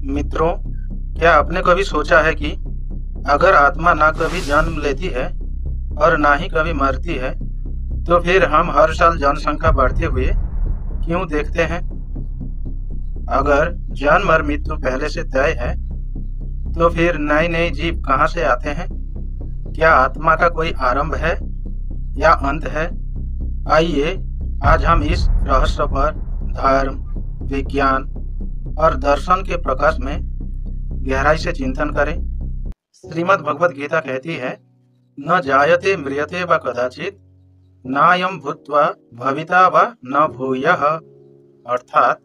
मित्रों, क्या आपने कभी सोचा है कि अगर आत्मा ना कभी जन्म लेती है और ना ही कभी मरती है, तो फिर हम हर साल जनसंख्या बढ़ते हुए क्यों देखते हैं? अगर जन्म और मृत्यु पहले से तय है, तो फिर नए नए जीव कहाँ से आते हैं? क्या आत्मा का कोई आरंभ है या अंत है? आइए आज हम इस रहस्य पर धर्म, विज्ञान और दर्शन के प्रकाश में गहराई से चिंतन करें। श्रीमद् भगवद गीता कहती है, न जायते म्रियते व कदाचित नायम भूत्वा भविता व न भूयः। अर्थात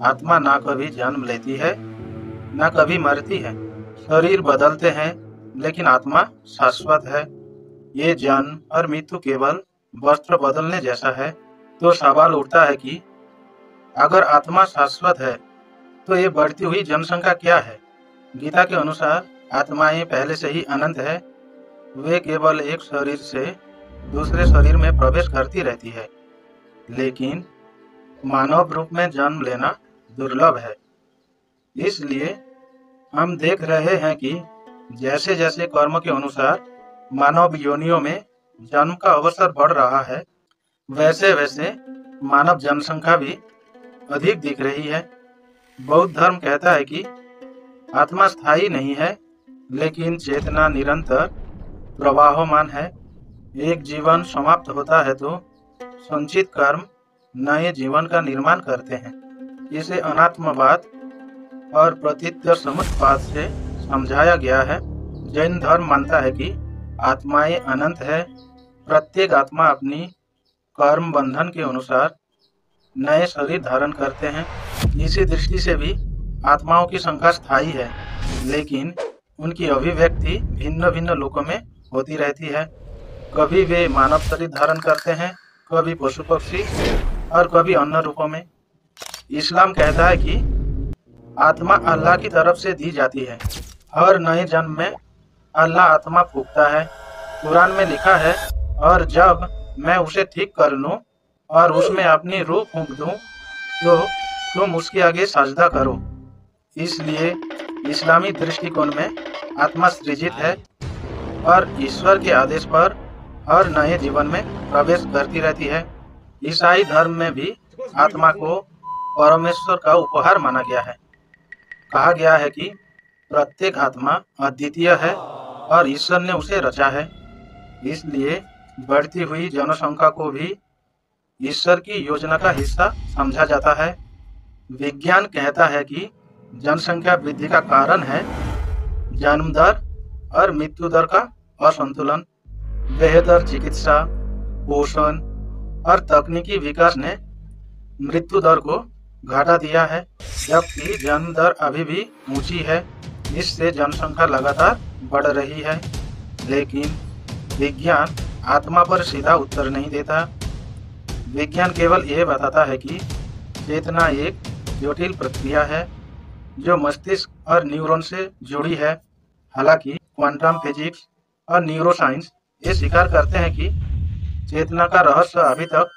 आत्मा ना कभी जन्म लेती है, ना कभी मरती है। शरीर बदलते हैं, लेकिन आत्मा शाश्वत है। ये जन्म और मृत्यु केवल वस्त्र बदलने जैसा है। तो सवाल उठता है कि अगर आत्मा शाश्वत है, तो ये बढ़ती हुई जनसंख्या क्या है? गीता के अनुसार आत्माएं पहले से ही अनंत है। वे केवल एक शरीर से दूसरे शरीर में प्रवेश करती रहती है, लेकिन मानव रूप में जन्म लेना दुर्लभ है। इसलिए हम देख रहे हैं कि जैसे जैसे कर्म के अनुसार मानव योनियों में जन्म का अवसर बढ़ रहा है, वैसे वैसे मानव जनसंख्या भी अधिक दिख रही है। बौद्ध धर्म कहता है कि आत्मा स्थायी नहीं है, लेकिन चेतना निरंतर प्रवाहमान है। एक जीवन समाप्त होता है तो संचित कर्म नए जीवन का निर्माण करते हैं। इसे अनात्मवाद और प्रतीत्य समुत्पाद से समझाया गया है। जैन धर्म मानता है कि आत्माएं अनंत है। प्रत्येक आत्मा अपनी कर्म बंधन के अनुसार नए शरीर धारण करते हैं। इसी दृष्टि से भी आत्माओं की संख्या स्थायी है, लेकिन उनकी अभिव्यक्ति भिन्न भिन्न लोकों में होती रहती है। कभी वे मानव शरीर धारण करते हैं, कभी पशु पक्षी और कभी अन्य रूपों में। इस्लाम कहता है कि आत्मा अल्लाह की तरफ से दी जाती है। हर नए जन्म में अल्लाह आत्मा फूंकता है। कुरान में लिखा है, और जब मैं उसे ठीक कर लूं और उसमें अपनी रूह फूंक दूं, तो तुम उसके आगे सजदा करो। इसलिए इस्लामी दृष्टिकोण में आत्मा सृजित है और ईश्वर के आदेश पर हर नए जीवन में प्रवेश करती रहती है। ईसाई धर्म में भी आत्मा को परमेश्वर का उपहार माना गया है। कहा गया है कि प्रत्येक आत्मा अद्वितीय है और ईश्वर ने उसे रचा है। इसलिए बढ़ती हुई जनसंख्या को भी ईश्वर की योजना का हिस्सा समझा जाता है। विज्ञान कहता है कि जनसंख्या वृद्धि का कारण है जन्म दर और मृत्यु दर का असंतुलन। बेहतर चिकित्सा, पोषण और तकनीकी विकास ने मृत्यु दर को घटा दिया है, जबकि जन्म दर अभी भी ऊंची है। इससे जनसंख्या लगातार बढ़ रही है। लेकिन विज्ञान आत्मा पर सीधा उत्तर नहीं देता। विज्ञान केवल ये बताता है कि चेतना एक जटिल प्रक्रिया है जो मस्तिष्क और न्यूरॉन से जुड़ी है। हालांकि क्वांटम फिजिक्स और न्यूरोसाइंस ये स्वीकार करते हैं कि चेतना का रहस्य अभी तक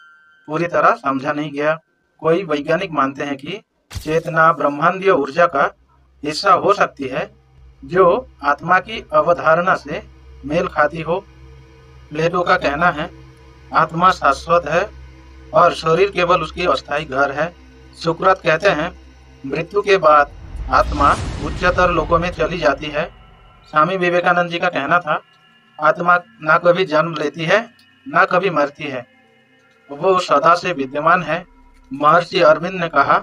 पूरी तरह समझा नहीं गया। कोई वैज्ञानिक मानते हैं कि चेतना ब्रह्मांडीय ऊर्जा का हिस्सा हो सकती है, जो आत्मा की अवधारणा से मेल खाती हो। प्लेटो का कहना है, आत्मा शाश्वत है और शरीर केवल उसकी अस्थायी घर है। सुकरात कहते हैं, मृत्यु के बाद आत्मा उच्चतर लोकों में चली जाती है। स्वामी विवेकानंद जी का कहना था, आत्मा ना कभी जन्म लेती है, ना कभी मरती है, वो सदा से विद्यमान है। महर्षि अरविंद ने कहा,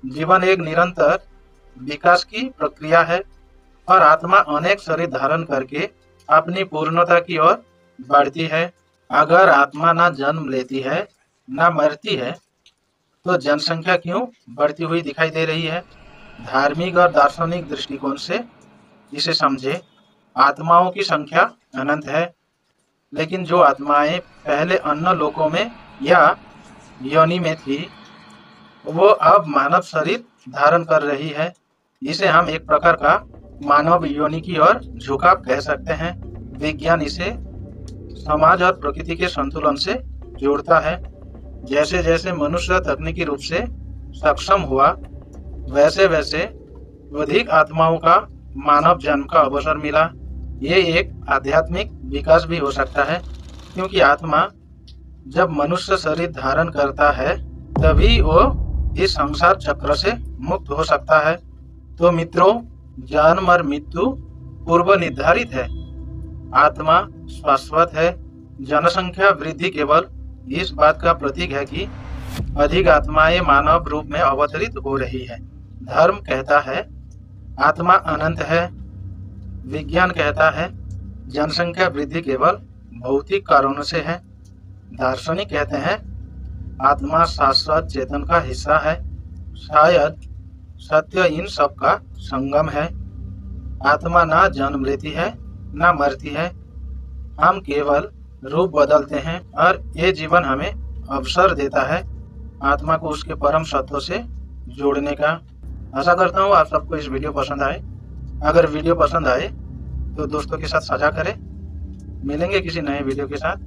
जीवन एक निरंतर विकास की प्रक्रिया है और आत्मा अनेक शरीर धारण करके अपनी पूर्णता की ओर बढ़ती है। अगर आत्मा ना जन्म लेती है, ना मरती है, तो जनसंख्या क्यों बढ़ती हुई दिखाई दे रही है? धार्मिक और दार्शनिक दृष्टिकोण से इसे समझे। आत्माओं की संख्या अनंत है, लेकिन जो आत्माएं पहले अन्य लोकों में या योनि में थी, वो अब मानव शरीर धारण कर रही है। इसे हम एक प्रकार का मानव योनि की ओर झुकाव कह सकते हैं। विज्ञान इसे समाज और प्रकृति के संतुलन से जोड़ता है। जैसे जैसे मनुष्य तकनीकी रूप से सक्षम हुआ, वैसे वैसे अधिक आत्माओं का मानव जन्म का अवसर मिला। ये एक आध्यात्मिक विकास भी हो सकता है, क्योंकि आत्मा जब मनुष्य शरीर धारण करता है तभी वो इस संसार चक्र से मुक्त हो सकता है। तो मित्रों, जन्म और मृत्यु पूर्व निर्धारित है, आत्मा शाश्वत है। जनसंख्या वृद्धि केवल इस बात का प्रतीक है कि अधिक आत्माएं मानव रूप में अवतरित हो रही है। धर्म कहता है आत्मा अनंत है, विज्ञान कहता है जनसंख्या वृद्धि केवल भौतिक कारणों से है। दार्शनिक कहते हैं आत्मा शाश्वत चेतन का हिस्सा है। शायद सत्य इन सब का संगम है। आत्मा ना जन्म लेती है ना मरती है, हम केवल रूप बदलते हैं और ये जीवन हमें अवसर देता है आत्मा को उसके परम सत्व से जोड़ने का। आशा करता हूँ आप सबको इस वीडियो पसंद आए। अगर वीडियो पसंद आए तो दोस्तों के साथ साझा करें। मिलेंगे किसी नए वीडियो के साथ।